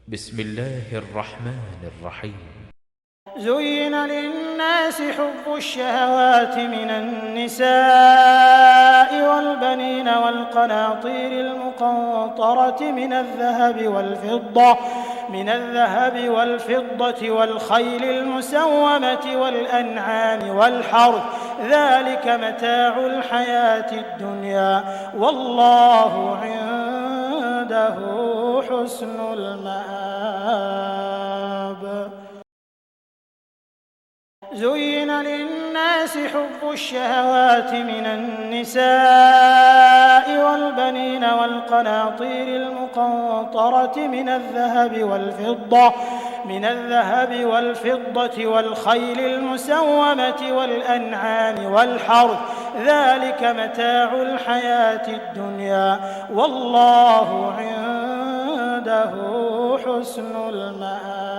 بسم الله الرحمن الرحيم. زين للناس حب الشهوات من النساء والبنين والقناطير المقنطرة من الذهب والفضة والخيل المسومة والأنعام والحرث، ذلك متاع الحياة الدنيا، والله عنده حسن المآب. زين للناس حب الشهوات من النساء والبنين والقناطير المقنطرة من الذهب والفضة والخيل المسومة والأنعام والحرث، ذلك متاع الحياة الدنيا، والله عنده حسن المآب.